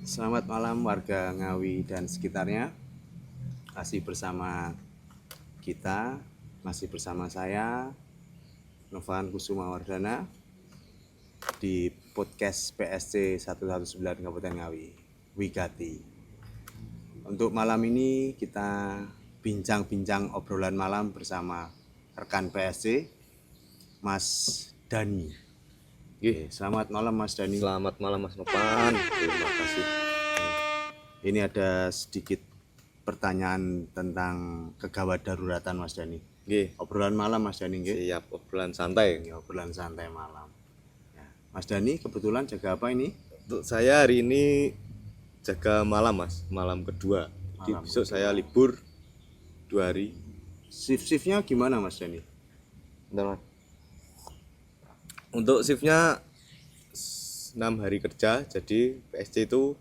Selamat malam warga Ngawi dan sekitarnya. Masih bersama kita, masih bersama saya Novan Kusuma Wardana di podcast PSC 119 Kabupaten Ngawi, Wigati. Untuk malam ini kita bincang-bincang obrolan malam bersama rekan PSC Mas Dani. Selamat malam Mas Dani. Selamat malam Mas Novan. Terima kasih. Ini ada sedikit pertanyaan tentang kegawat daruratan Mas Dani. Nggih, Obrolan malam Mas Dani nggih. siap obrolan santai. Ya, obrolan santai malam. Ya. Mas Dani kebetulan jaga apa ini? Untuk saya hari ini jaga malam Mas, malam kedua. Jadi Malam besok saya libur 2 hari. Shift-shiftnya gimana Mas Dani? Bentar, Mas. Untuk shiftnya 6 hari kerja, jadi PSC itu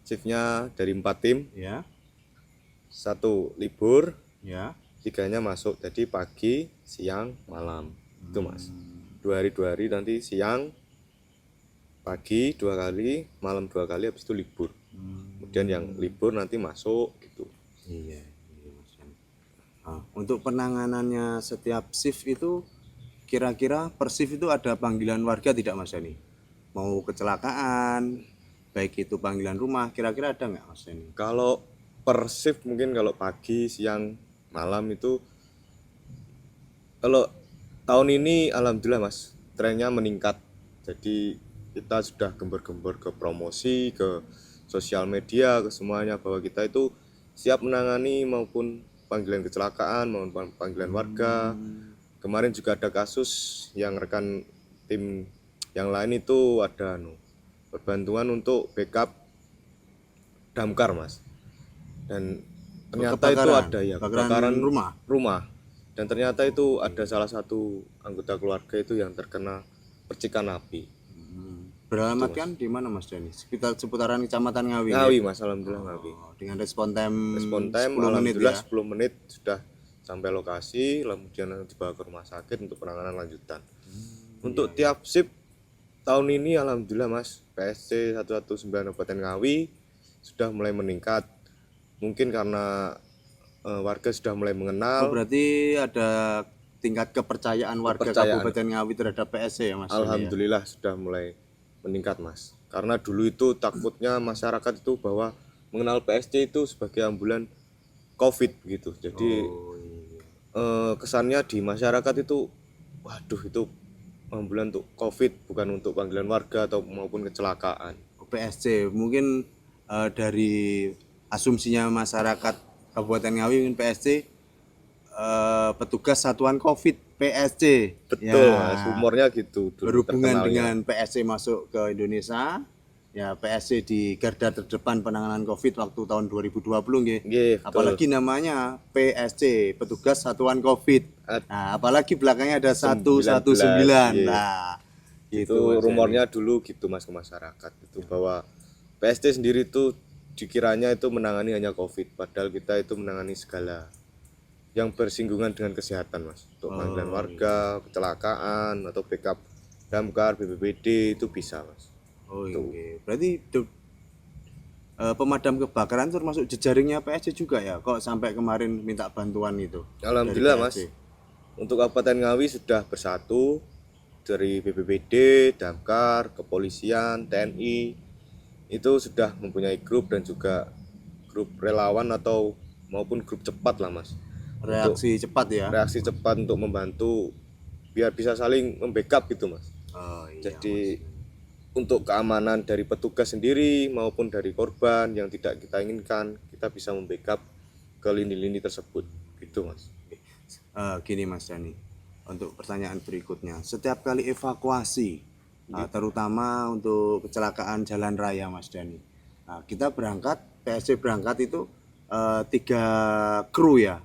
shiftnya dari 4 tim, Ya, 1 libur, ya. 3-nya masuk. Jadi pagi, siang, malam. Itu Mas. 2 hari nanti siang, pagi 2 kali, malam 2 kali, habis itu libur. Kemudian yang libur nanti masuk gitu. Iya, Mas Dani. Untuk penanganannya setiap shift itu kira-kira per shift itu ada panggilan warga tidak Mas Dani? Mau kecelakaan, baik itu panggilan rumah, kira-kira ada nggak Mas Dani? Kalau per shift mungkin kalau pagi, siang, malam itu, kalau tahun ini alhamdulillah Mas, trennya meningkat. Jadi kita sudah gembor-gembor ke promosi, ke sosial media, ke semuanya bahwa kita itu siap menangani maupun panggilan kecelakaan maupun panggilan warga. Kemarin juga ada kasus yang rekan tim yang lain itu ada perbantuan untuk backup damkar Mas, dan ternyata itu ada ya kebakaran rumah, dan ternyata itu ada salah satu anggota keluarga itu yang terkena percikan api. Beralamatkan di mana Mas Dani? Seputaran Kecamatan Ngawi. Ngawi Mas, alhamdulillah Ngawi. Dengan respon time 10 menit alhamdulillah ya. 10 menit sudah sampai lokasi, kemudian dibawa ke rumah sakit untuk penanganan lanjutan. Untuk tiap shift tahun ini alhamdulillah Mas, PSC 119 Kabupaten Ngawi sudah mulai meningkat. Mungkin karena warga sudah mulai mengenal. Berarti ada tingkat kepercayaan warga Kabupaten Ngawi terhadap PSC ya Mas? Alhamdulillah sudah mulai meningkat Mas. Karena dulu itu takutnya masyarakat itu bahwa mengenal PSC itu sebagai ambulan COVID gitu. Jadi kesannya di masyarakat itu, waduh itu ambulan untuk COVID, bukan untuk panggilan warga atau maupun kecelakaan. PSC mungkin dari asumsinya masyarakat Kabupaten Ngawi mungkin PSC petugas satuan COVID PSC. Betul Ya, Mas, humornya gitu. Dulu berhubungan terkenalnya. dengan PSC masuk ke Indonesia. Ya, PSC di garda terdepan penanganan COVID waktu tahun 2020 nggih. Nggih, betul. Apalagi namanya PSC, petugas satuan COVID. Nah, apalagi belakangnya ada 119. Nggih. Nah, Itu Mas rumornya dulu gitu Mas ke masyarakat itu bahwa PSC sendiri itu dikiranya itu menangani hanya COVID, padahal kita itu menangani segala yang bersinggungan dengan kesehatan Mas. Untuk panggilan warga, kecelakaan atau backup damkar, BPBD itu bisa Mas. Oh iya, berarti pemadam kebakaran termasuk jejaringnya PSC juga ya? Kok sampai kemarin minta bantuan itu? Alhamdulillah dari Mas. PSC? Untuk Kabupaten Ngawi sudah bersatu dari BPBD, damkar, kepolisian, TNI. Itu sudah mempunyai grup dan juga grup relawan atau maupun grup cepat lah Mas. Reaksi cepat ya? Reaksi cepat untuk membantu biar bisa saling membackup gitu Mas. Oh iya. Jadi untuk keamanan dari petugas sendiri maupun dari korban yang tidak kita inginkan, kita bisa membackup ke lini-lini tersebut gitu Mas. Gini Mas Dani, untuk pertanyaan berikutnya, setiap kali evakuasi, terutama untuk kecelakaan jalan raya Mas Dani, kita berangkat, PSC berangkat itu 3 kru ya?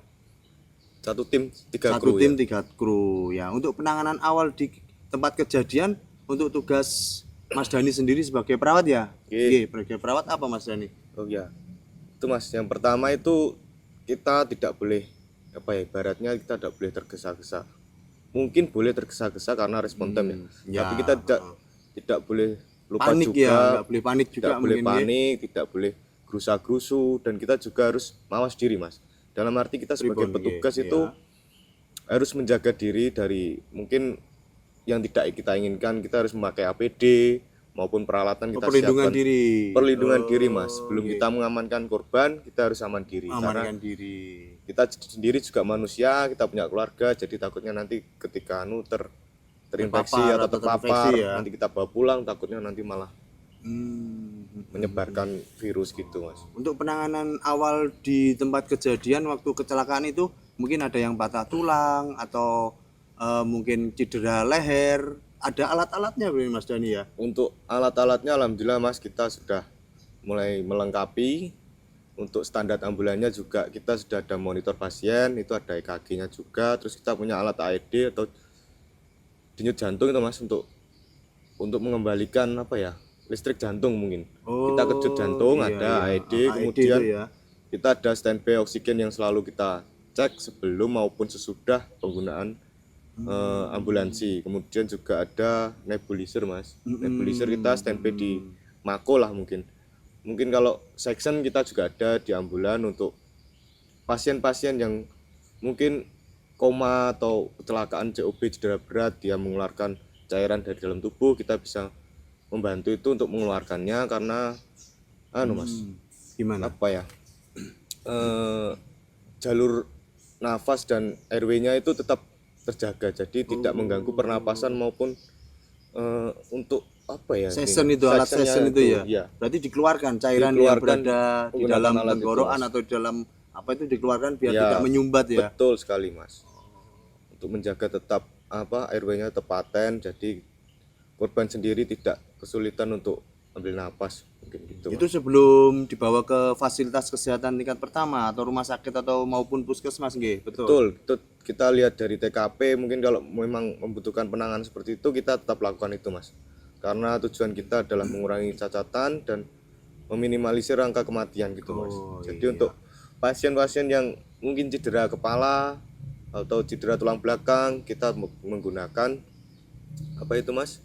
Satu tim 3 Satu kru tim ya. 3 kru ya. Untuk penanganan awal di tempat kejadian, untuk tugas Mas Dani sendiri sebagai perawat ya? Iya. Sebagai perawat apa Mas Dani? Oh ya. Itu Mas, yang pertama itu kita tidak boleh ibaratnya kita tidak boleh tergesa-gesa. Mungkin boleh tergesa-gesa karena respon time ya. Ya. Tapi kita tidak boleh lupa panik juga, ya, nggak boleh panik juga tidak boleh mungkin ya. panik, tidak boleh gerusa-gerusu, dan kita juga harus mawas diri mas. Dalam arti kita sebagai Pripun, petugas nggih, itu ya. harus menjaga diri dari mungkin yang tidak kita inginkan. Kita harus memakai APD maupun peralatan kita Perlindungan siapkan diri. perlindungan diri mas. Oh, Sebelum nggih. kita mengamankan korban, kita harus aman diri, karena Amankan diri. kita sendiri juga manusia, kita punya keluarga, jadi takutnya nanti ketika terinfeksi Terpapar atau atau terpapar, terinfeksi ya. nanti kita bawa pulang, takutnya nanti malah Hmm. menyebarkan virus gitu mas. Untuk penanganan awal di tempat kejadian waktu kecelakaan itu mungkin ada yang patah tulang atau mungkin cedera leher. Ada alat-alatnya belum Mas Dani ya? Untuk alat-alatnya alhamdulillah mas, kita sudah mulai melengkapi. Untuk standar ambulannya juga kita sudah ada monitor pasien, itu ada EKG-nya juga, terus kita punya alat AED atau denyut jantung itu mas, untuk mengembalikan apa ya, listrik jantung mungkin. Kita kejut jantung, iya, ada iya. AED, AED kemudian itu ya. kita ada standby oksigen yang selalu kita cek sebelum maupun sesudah penggunaan ambulansi. Kemudian juga ada nebulizer mas. Nebulizer kita standby di Mako lah mungkin. Mungkin kalau section kita juga ada di ambulan untuk pasien-pasien yang mungkin koma atau kecelakaan COB, cedera berat, dia mengeluarkan cairan dari dalam tubuh, kita bisa membantu itu untuk mengeluarkannya, karena mas, Gimana? apa ya, jalur nafas dan airway-nya itu tetap terjaga, jadi tidak mengganggu pernapasan maupun untuk apa ya, Season itu, alat sectionnya season itu ya. iya. Berarti dikeluarkan cairan yang Dikeluarkan berada di menggunakan dalam alat itu, tenggorokan Mas. atau di dalam apa itu dikeluarkan biar Ya, tidak menyumbat ya. Betul sekali mas, untuk menjaga tetap airway-nya tetap paten, jadi korban sendiri tidak kesulitan untuk ambil napas mungkin gitu. Itu sebelum dibawa ke fasilitas kesehatan tingkat pertama atau rumah sakit atau maupun puskesmas nggih, betul. Betul, itu kita lihat dari TKP, mungkin kalau memang membutuhkan penanganan seperti itu kita tetap lakukan itu mas, karena tujuan kita adalah mengurangi cacatan dan meminimalisir angka kematian gitu mas. Jadi untuk pasien-pasien yang mungkin cedera kepala atau cedera tulang belakang, kita menggunakan apa itu mas,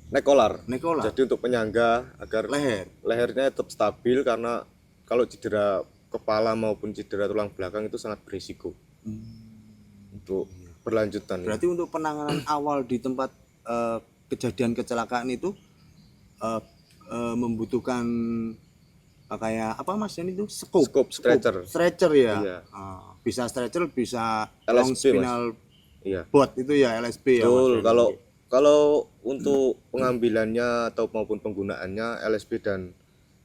nekolar. Nekolar. Jadi untuk penyangga agar lehernya tetap stabil, karena kalau cedera kepala maupun cedera tulang belakang itu sangat berisiko untuk berlanjutan. Berarti untuk penanganan awal di tempat kejadian kecelakaan itu membutuhkan kayak apa mas Yan itu Scope, stretcher ya. Iya. Bisa stretcher, bisa LSP, long spinal Iya. board itu ya, LSP ya. Betul, Mas Yan. kalau untuk pengambilannya atau maupun penggunaannya LSP dan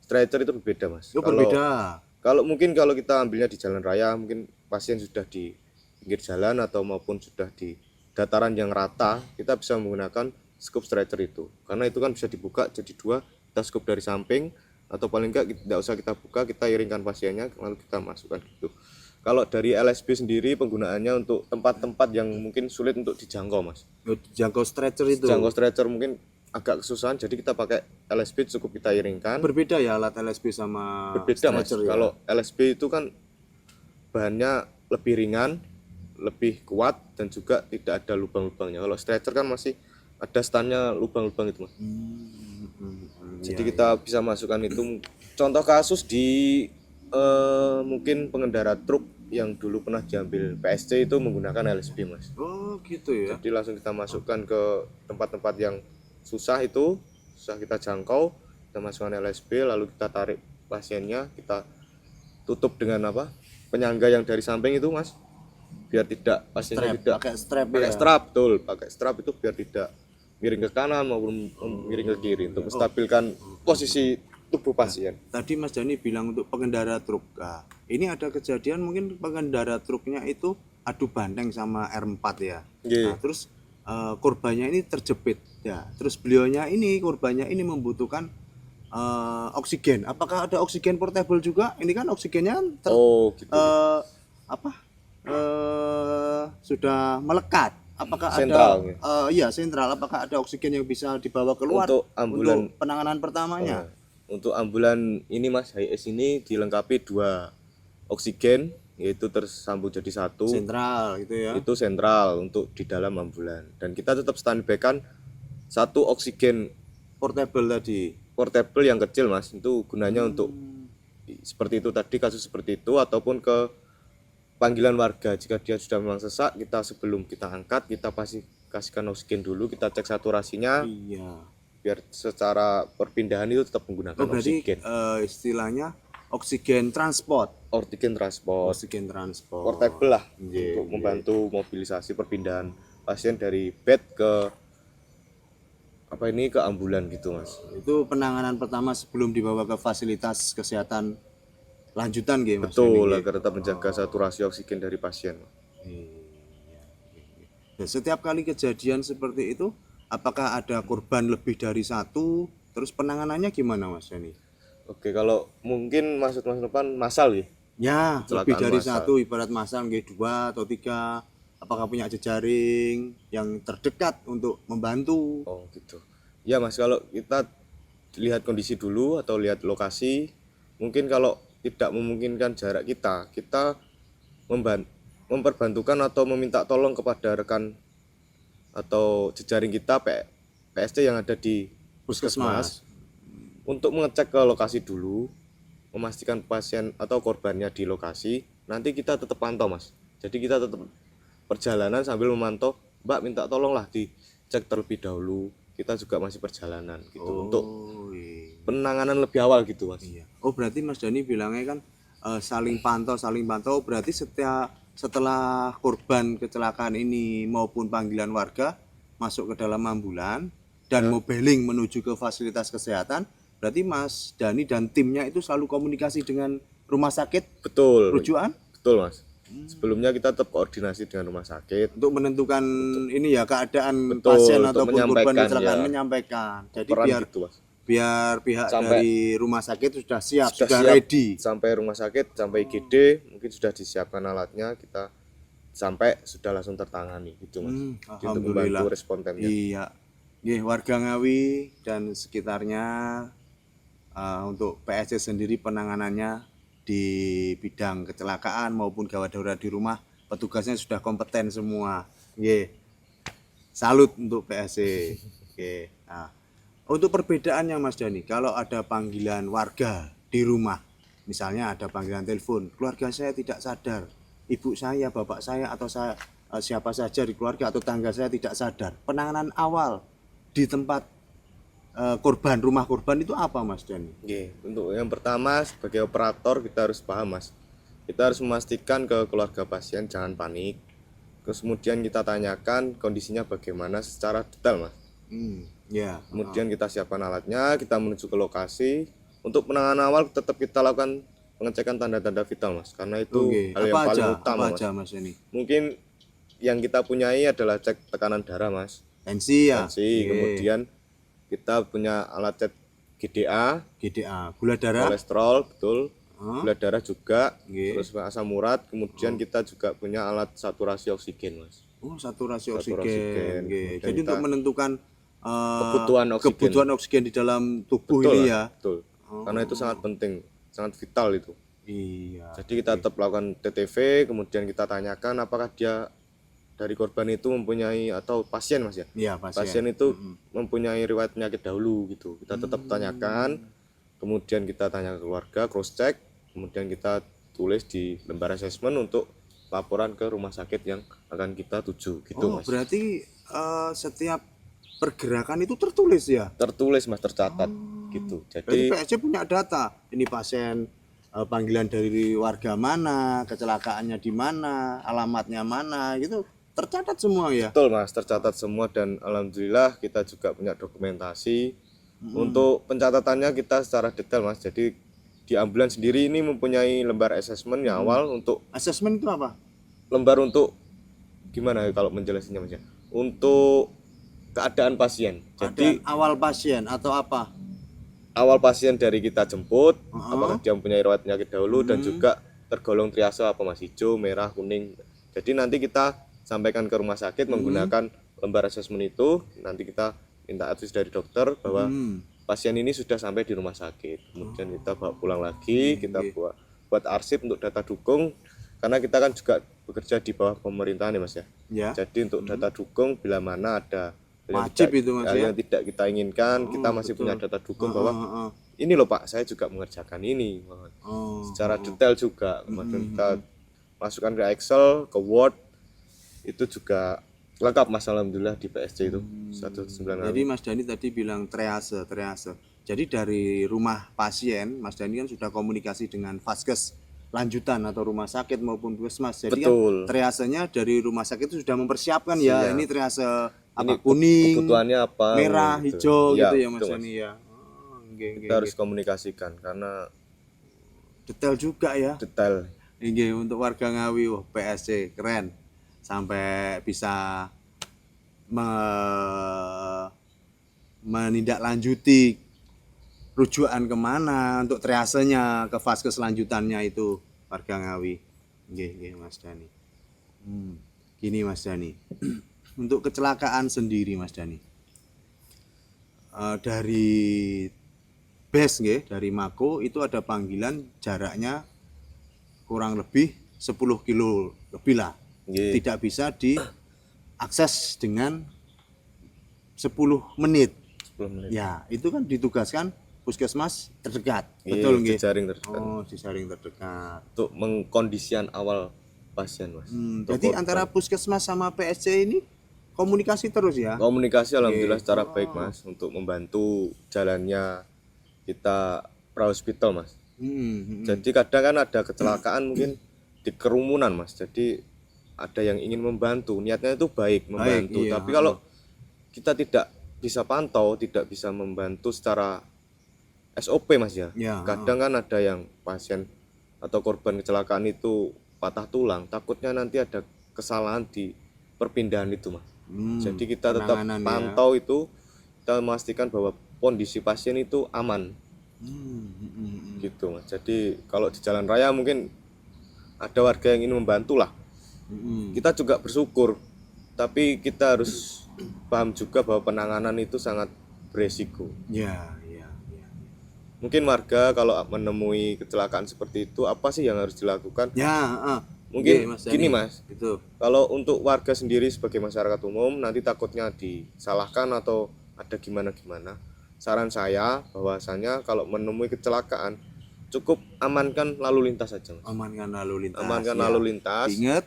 stretcher itu berbeda mas. Itu berbeda. Kalau mungkin kalau kita ambilnya di jalan raya, mungkin pasien sudah di pinggir jalan atau maupun sudah di dataran yang rata, kita bisa menggunakan scoop stretcher itu, karena itu kan bisa dibuka jadi dua, kita scoop dari samping atau paling enggak tidak usah kita buka, kita iringkan pasiennya lalu kita masukkan gitu. Kalau dari LSP sendiri penggunaannya untuk tempat-tempat yang mungkin sulit untuk dijangkau mas. Jangkau stretcher itu. Jangkau stretcher mungkin agak kesusahan, jadi kita pakai LSP, cukup kita iringkan. Berbeda ya alat LSP sama Berbeda mas. stretcher ya. Kalau LSP itu kan bahannya lebih ringan, lebih kuat, dan juga tidak ada lubang-lubangnya. Kalau stretcher kan masih ada standnya lubang-lubang itu mas. Jadi kita bisa masukkan itu. Contoh kasus di mungkin pengendara truk yang dulu pernah diambil PSC itu menggunakan LSP mas. Oh gitu ya. Jadi langsung kita masukkan ke tempat-tempat yang susah kita jangkau, kita masukkan LSP, lalu kita tarik pasiennya, kita tutup dengan penyangga yang dari samping itu mas, biar tidak pasiennya tidak pakai strap pakai ya. strap, betul, pakai strap itu biar tidak miring ke kanan maupun miring ke kiri untuk menstabilkan posisi tubuh pasien. Tadi Mas Dani bilang untuk pengendara truk. Nah, ini ada kejadian mungkin pengendara truknya itu adu banteng sama R4 ya. Nah, terus korbannya ini terjepit ya. Terus korbannya ini membutuhkan oksigen. Apakah ada oksigen portable juga? Ini kan oksigennya gitu. Sudah melekat. Apakah sentral, ada sentral. Apakah ada oksigen yang bisa dibawa keluar untuk ambulan untuk penanganan pertamanya? Untuk ambulan ini mas, HIS ini dilengkapi 2 oksigen, yaitu tersambung jadi satu. Sentral gitu ya. Itu sentral untuk di dalam ambulan, dan kita tetap standby kan satu oksigen Portable tadi. portable yang kecil Mas, itu gunanya untuk seperti itu tadi, kasus seperti itu, ataupun ke panggilan warga jika dia sudah memang sesak, kita sebelum kita angkat kita pasti kasihkan oksigen dulu, kita cek saturasinya Iya. biar secara perpindahan itu tetap menggunakan Oh, berarti oksigen. istilahnya oksigen transport. Oksigen transport Oksigen transport. portable lah, Iya, untuk membantu mobilisasi perpindahan pasien dari bed ke ke ambulan gitu Mas. Itu penanganan pertama sebelum dibawa ke fasilitas kesehatan lanjutan nggih Mas. Betul, Nggih. agar tetap menjaga saturasi oksigen dari pasien. Nah, setiap kali kejadian seperti itu, apakah ada korban lebih dari satu? Terus penanganannya gimana Mas Yani? Oke, kalau mungkin maksud Mas Nopan masal ya. Ya, Kecelakaan lebih dari massal. satu, ibarat masal nggih 2 atau 3. Apakah punya jejaring yang terdekat untuk membantu? Oh gitu. Ya Mas, kalau kita lihat kondisi dulu atau lihat lokasi, mungkin kalau tidak memungkinkan jarak kita memperbantukan atau meminta tolong kepada rekan atau jejaring kita PSC yang ada di puskesmas untuk mengecek ke lokasi dulu, memastikan pasien atau korbannya di lokasi. Nanti kita tetap pantau Mas. Jadi kita tetap perjalanan sambil memantau, Mbak minta tolonglah dicek terlebih dahulu. Kita juga masih perjalanan gitu untuk iya. penanganan lebih awal gitu Mas. Iya. Oh, berarti Mas Dani bilangnya kan saling pantau. Berarti setelah korban kecelakaan ini maupun panggilan warga masuk ke dalam ambulan dan mobiling menuju ke fasilitas kesehatan, berarti Mas Dani dan timnya itu selalu komunikasi dengan rumah sakit Betul. rujukan Betul Mas. Sebelumnya kita tetap koordinasi dengan rumah sakit. untuk menentukan ini ya keadaan Betul, pasien untuk ataupun korban menyampaikan, kecelakaan ya. menyampaikan. Jadi Peran biar gitu Mas. pihak Sampai- dari rumah sakit sudah siap, sudah siap, ready. sampai rumah sakit, sampai IGD mungkin sudah disiapkan alatnya, kita sampai sudah langsung tertangani gitu Mas. Jadi untuk Alhamdulillah. membantu respon timnya. Iya. Nggih, warga Ngawi dan sekitarnya untuk PSC sendiri penanganannya di bidang kecelakaan maupun gawat darurat di rumah, petugasnya sudah kompeten semua. Nggih. Salut untuk PSC. Oke. Nah, untuk perbedaannya Mas Dani, kalau ada panggilan warga di rumah, misalnya ada panggilan telepon, keluarga saya tidak sadar, ibu saya, bapak saya, atau siapa saja di keluarga atau tangga saya tidak sadar. Penanganan awal di tempat rumah korban itu apa Mas Dani? Oke, untuk yang pertama sebagai operator kita harus paham Mas. Kita harus memastikan ke keluarga pasien jangan panik. Terus kemudian kita tanyakan kondisinya bagaimana secara detail Mas. Ya. Kemudian kita siapkan alatnya, kita menuju ke lokasi. Untuk penanganan awal tetap kita lakukan pengecekan tanda-tanda vital Mas, karena itu Oke. hal yang Apa paling aja? utama Apa Mas. aja Mas Dani? Mungkin yang kita punyai adalah cek tekanan darah Mas, Tensi ya. tensi. Oke. Kemudian kita punya alat cek GDA, GDA, gula darah. kolesterol, betul. Hah? Gula darah juga, Oke. terus asam urat. Kemudian kita juga punya alat saturasi oksigen Mas. Oh, saturasi Saturasi oksigen. oksigen. Oke. Kemudian Jadi kita- untuk menentukan Kebutuhan oksigen. di dalam tubuh Betul ini Mas, ya. betul. Karena itu sangat penting, sangat vital itu. Iya. Jadi kita tetap lakukan TTV, kemudian kita tanyakan apakah dia dari korban itu mempunyai, atau pasien Mas ya. Iya, Pasien itu mempunyai riwayat penyakit dahulu gitu. Kita tetap tanyakan, kemudian kita tanya ke keluarga, cross check, kemudian kita tulis di lembar asesmen untuk laporan ke rumah sakit yang akan kita tuju gitu Oh, Mas. berarti setiap pergerakan itu tertulis ya. Tertulis Mas, tercatat gitu. Berarti Jadi PSC punya data. Ini pasien panggilan dari warga mana, kecelakaannya di mana, alamatnya mana, gitu tercatat semua ya. betul Mas, tercatat semua, dan alhamdulillah kita juga punya dokumentasi. Untuk pencatatannya kita secara detail Mas. Jadi di ambulans sendiri ini mempunyai lembar asesmen yang awal, untuk Asesmen itu apa? lembar untuk gimana ya kalau menjelaskannya Mas ya? Untuk keadaan pasien. Jadi Ada awal pasien atau apa? awal pasien dari kita jemput, apakah dia mempunyai riwayat penyakit dahulu, dan juga tergolong triase apa Mas, hijau, merah, kuning. Jadi nanti kita sampaikan ke rumah sakit menggunakan lembar asesmen itu. Nanti kita minta advis dari dokter bahwa pasien ini sudah sampai di rumah sakit. Kemudian kita bawa pulang lagi, kita buat arsip untuk data dukung, karena kita kan juga bekerja di bawah pemerintahan ya Mas ya. Ya. Jadi untuk data dukung bila mana ada Wajib itu, Mas, ya? yang tidak kita inginkan, kita masih betul. punya data dukung bahwa Heeh. ini loh Pak, saya juga mengerjakan ini. Oh, Secara detail juga, kemudian kita masukkan ke Excel, ke Word, itu juga lengkap Mas, alhamdulillah di PSC itu 196. Jadi Mas Dani tadi bilang triase. Jadi dari rumah pasien, Mas Dani kan sudah komunikasi dengan vaskes lanjutan atau rumah sakit maupun puskesmas. Jadi Betul. kan triasenya dari rumah sakit itu sudah mempersiapkan ya. Siap. Ini triase apa, Ini kuning, kebutuhannya apa, merah, gitu. hijau Iya, gitu ya Mas betul, Dani ya. Kita harus komunikasikan karena Detail juga ya. detail. Ini untuk warga Ngawi, wah, PSC keren. Sampai bisa menindaklanjuti rujukan kemana untuk triasenya ke fase selanjutannya itu warga Ngawi. Nggih, Mas Dani. Gini Mas Dani. Untuk kecelakaan sendiri Mas Dani. Dari base nggih, dari Mako itu ada panggilan jaraknya kurang lebih 10 kilo lebih lah. Nggih. Tidak bisa diakses dengan 10 menit. 10 menit. Ya, itu kan ditugaskan puskesmas terdekat. Iya, Betul nggih? jejaring terdekat. Oh, jejaring terdekat. Untuk mengkondisian awal pasien Mas. Untuk Jadi antara puskesmas sama PSC ini komunikasi terus ya? komunikasi alhamdulillah secara baik Mas, untuk membantu jalannya kita pra-hospital Mas. Jadi kadang kan ada kecelakaan mungkin di kerumunan Mas, jadi ada yang ingin membantu, niatnya itu baik membantu, iya. tapi kalau kita tidak bisa pantau, tidak bisa membantu secara SOP Mas ya. Ya, Kadang kan ada yang pasien atau korban kecelakaan itu patah tulang, takutnya nanti ada kesalahan di perpindahan itu Mas. Jadi kita tetap penanganan ya. pantau itu, kita memastikan bahwa kondisi pasien itu aman. Gitu Mas. Jadi kalau di jalan raya mungkin ada warga yang ingin membantu lah. Kita juga bersyukur, tapi kita harus paham juga bahwa penanganan itu sangat beresiko. Ya. Mungkin warga kalau menemui kecelakaan seperti itu, apa sih yang harus dilakukan? Ya, Mungkin Mas gini Dani. Mas, Itu. kalau untuk warga sendiri sebagai masyarakat umum nanti takutnya disalahkan atau ada gimana-gimana. Saran saya bahwasanya kalau menemui kecelakaan cukup amankan lalu lintas saja Mas. Amankan lalu lintas. Amankan ya. lalu lintas. Ingat,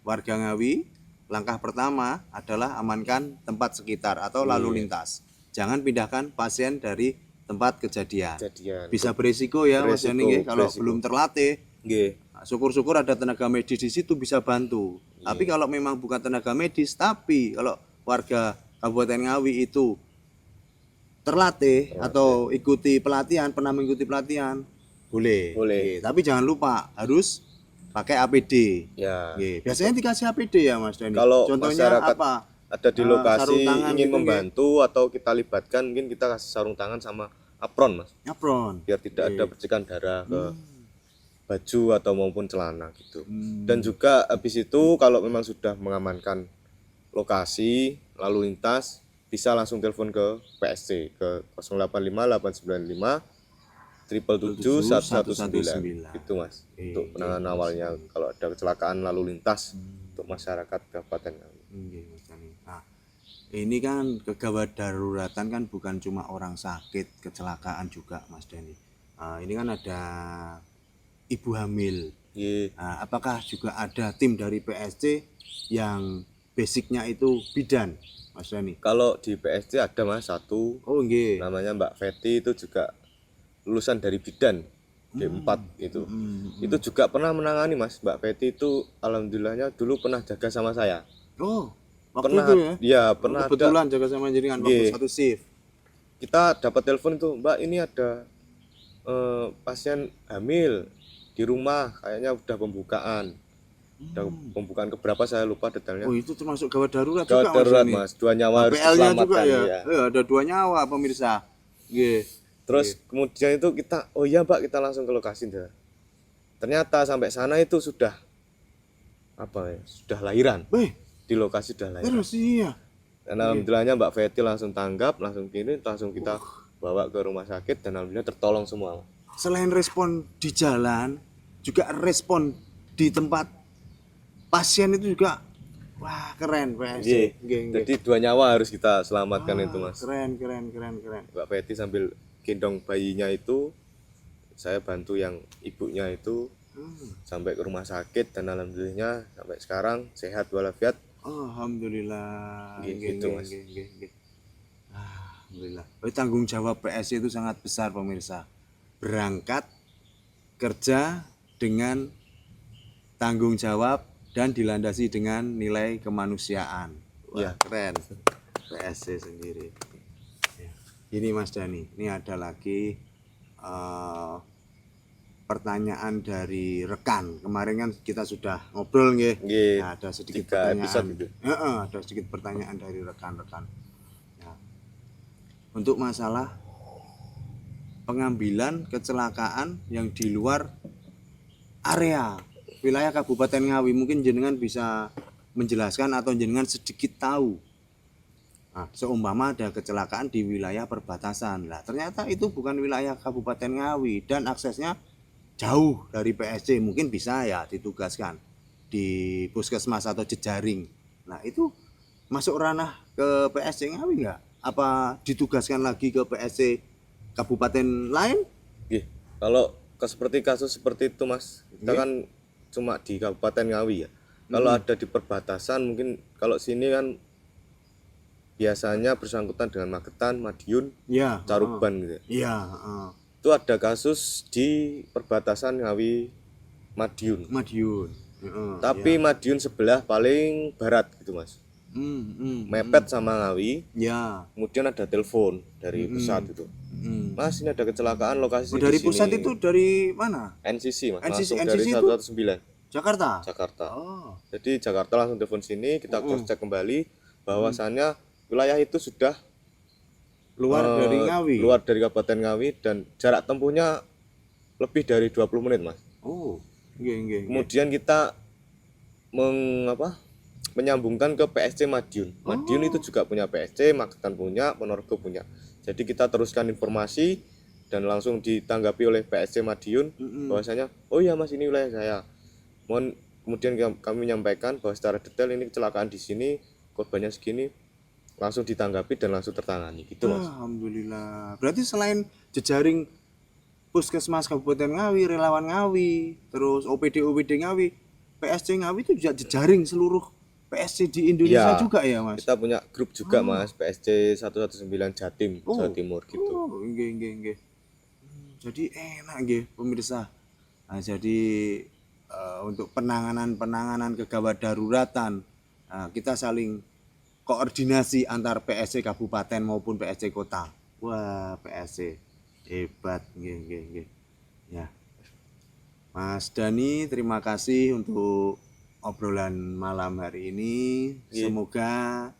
warga Ngawi, langkah pertama adalah amankan tempat sekitar atau lalu lintas. Jangan pindahkan pasien dari tempat kejadian. Bisa berisiko ya Mas Beresiko, Dani nggih, kalau beresiko. belum terlatih. Nggih. Nah, syukur-syukur ada tenaga medis di situ bisa bantu. Tapi kalau memang bukan tenaga medis, tapi kalau warga Kabupaten Ngawi itu terlatih atau ikuti pelatihan, pernah mengikuti pelatihan, boleh. Nggih, tapi jangan lupa harus pakai APD. Ya. Nggih, biasanya dikasih APD ya Mas Dani. Kalau Contohnya masyarakat apa? ada di sarung lokasi tangan ingin gitu, membantu atau kita libatkan, mungkin kita kasih sarung tangan sama apron Mas, Apron. biar tidak ada percikan darah ke baju atau maupun celana gitu. Dan juga habis itu kalau memang sudah mengamankan lokasi lalu lintas, bisa langsung telepon ke PSC ke 085 895 777 119 gitu Mas, untuk penanganan awalnya kalau ada kecelakaan lalu lintas untuk masyarakat Kabupaten Ngawi. Nggih, Mas Dani. Nah, ini kan kegawat daruratan kan bukan cuma orang sakit, kecelakaan juga Mas Dani. Ini kan ada ibu hamil. Iya. Nah, apakah juga ada tim dari PSC yang basicnya itu bidan, Mas Dani? Kalau di PSC ada Mas satu, Oh nggih. namanya Mbak Feti, itu juga lulusan dari bidan D4 itu. Itu juga pernah menangani Mas. Mbak Feti itu alhamdulillahnya dulu pernah jaga sama saya. Oh, waktu Pernah, itu ya? ya pernah ada. Kebetulan jaga sama jenengan waktu Nggih. satu shift. Kita dapat telepon itu, Mbak ini ada pasien hamil di rumah, kayaknya udah pembukaan. Udah pembukaan keberapa saya lupa detailnya. Oh, itu termasuk gawat darurat Gawat juga darurat Mas. Mas, 2 nyawa harus PL-nya juga diselamatkan ya. ya. Ada 2 nyawa pemirsa. Nggih. Terus kemudian itu kita, oh iya Mbak, kita langsung ke lokasi dah. Ternyata sampai sana itu sudah apa ya? Sudah lahiran. Weh, Di lokasi sudah lahiran. terus iya. Dan alhamdulillahnya Mbak Feti langsung tanggap, langsung kini, langsung kita bawa ke rumah sakit dan alhamdulillah tertolong semua. Selain respon di jalan, juga respon di tempat pasien itu juga Wah, keren PSC. Nggih. Nggih, nggih. Jadi 2 nyawa harus kita selamatkan itu, Mas. Keren, keren, keren, keren. Mbak Peti sambil gendong bayinya itu, saya bantu yang ibunya itu sampai ke rumah sakit, dan alhamdulillahnya sampai sekarang sehat walafiat. Alhamdulillah. Nggih, Nggih, gitu, nggih, Mas. nggih, nggih, nggih. Alhamdulillah. Tanggung jawab PSC itu sangat besar pemirsa. Berangkat kerja dengan tanggung jawab dan dilandasi dengan nilai kemanusiaan. Wah, Iya. keren. PSC sendiri. Ya. Ini Mas Dani, ini ada lagi pertanyaan dari rekan. Kemarin kan kita sudah ngobrol nggih. Nggih. Nah, ada sedikit 3 pertanyaan. episode itu. Ada sedikit pertanyaan dari rekan-rekan. Ya. Untuk masalah pengambilan kecelakaan yang di luar area wilayah Kabupaten Ngawi, mungkin jenengan bisa menjelaskan atau jenengan sedikit tahu. Nah, seumpama ada kecelakaan di wilayah perbatasan, lah ternyata itu bukan wilayah Kabupaten Ngawi dan aksesnya jauh dari PSC, mungkin bisa ya ditugaskan di puskesmas atau jejaring. Nah itu masuk ranah ke PSC Ngawi nggak? Apa ditugaskan lagi ke PSC kabupaten lain? Nggih. Kalau seperti kasus seperti itu, Mas, kita kan cuma di Kabupaten Ngawi ya. Kalau ada di perbatasan, mungkin kalau sini kan biasanya bersangkutan dengan Magetan, Madiun, Ya. Caruban gitu. Iya. Itu ada kasus di perbatasan Ngawi Madiun. Madiun. Tapi Madiun sebelah paling barat gitu, Mas. Mepet sama Ngawi. Ya. Kemudian ada telepon dari pusat itu. Mas, ini ada kecelakaan lokasi Oh, dari di sini. pusat itu dari mana? NCC, Mas. NCC Langsung dari itu? 119 Jakarta. Jakarta. Oh. Jadi Jakarta langsung telepon sini, kita cross check kembali bahwasannya wilayah itu sudah Luar dari Ngawi. luar dari Kabupaten Ngawi dan jarak tempuhnya lebih dari 20 menit, Mas. Oh. Nggih. Kemudian kita menyambungkan ke PSC Madiun. Madiun itu juga punya PSC, Magetan punya, Ponorogo punya. Jadi kita teruskan informasi dan langsung ditanggapi oleh PSC Madiun bahwasanya, oh ya Mas, ini wilayah saya. Kemudian kami menyampaikan bahwa secara detail ini kecelakaan di sini, korbannya segini, langsung ditanggapi dan langsung tertangani gitu, Mas. Alhamdulillah. Berarti selain jejaring Puskesmas Kabupaten Ngawi, Relawan Ngawi, terus OPD Ngawi, PSC Ngawi itu juga jejaring seluruh PSC di Indonesia Ya, juga ya, Mas? Kita punya grup juga, Mas, PSC 119 Jatim, Jawa Timur gitu. Oh, nggih. Jadi enak nggih pemirsa. Nah, jadi untuk penanganan kegawat daruratan kita saling koordinasi antar PSC kabupaten maupun PSC kota. Wah, PSC hebat, nggih. Ya. Mas Dani, terima kasih untuk obrolan malam hari ini. Semoga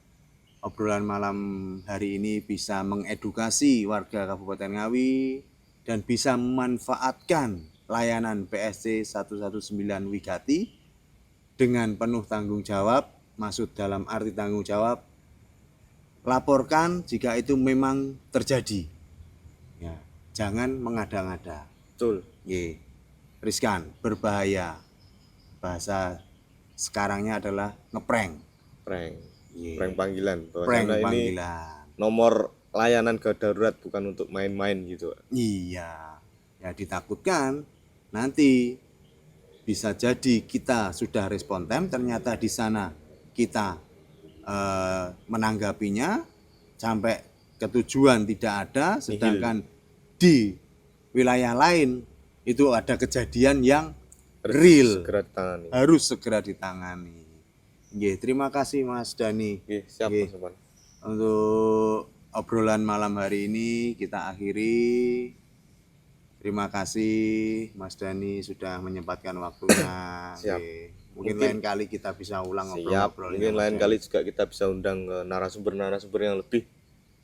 obrolan malam hari ini bisa mengedukasi warga Kabupaten Ngawi dan bisa memanfaatkan layanan PSC 119 Wigati dengan penuh tanggung jawab. Maksud dalam arti tanggung jawab, laporkan jika itu memang terjadi. Ya, jangan mengada-ngada. Betul. Riskan, berbahaya. Bahasa sekarangnya adalah ngeprank. Prank panggilan. Prank Bahwasanya ini panggilan. nomor layanan gawat darurat bukan untuk main-main gitu. Iya. Ya ditakutkan nanti bisa jadi kita sudah respon time, ternyata di sana kita menanggapinya sampai ke tujuan tidak ada, sedangkan di wilayah lain itu ada kejadian yang real, harus segera ditangani. Terima kasih Mas Dani. Siap, Mas Sopan. Untuk obrolan malam hari ini kita akhiri. Terima kasih Mas Dani sudah menyempatkan waktunya. Siap. Mungkin lain kali kita bisa ulang ngobrol-ngobrol. Mungkin lain kali juga kita bisa undang narasumber yang lebih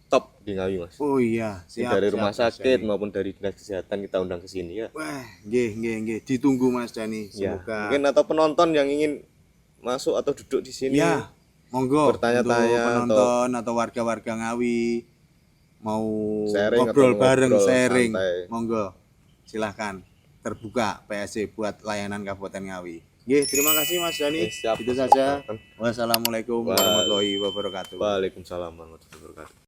top di Ngawi, Mas. Oh iya, siap. Dari rumah sakit maupun dari dinas kesehatan kita undang ke sini ya. Wah, nggih. Ditunggu Mas Dani. Semoga. Mungkin atau penonton yang ingin masuk atau duduk di sini. Ya, monggo. Bertanya-tanya penonton atau warga-warga Ngawi mau sharing ngobrol bareng, sharing. santai. Monggo. Silahkan terbuka PSC buat layanan Kabupaten Ngawi. Nggih, terima kasih Mas Dani. Siap, Itu Mas. saja. Wassalamualaikum warahmatullahi wabarakatuh. Waalaikumsalam warahmatullahi wabarakatuh.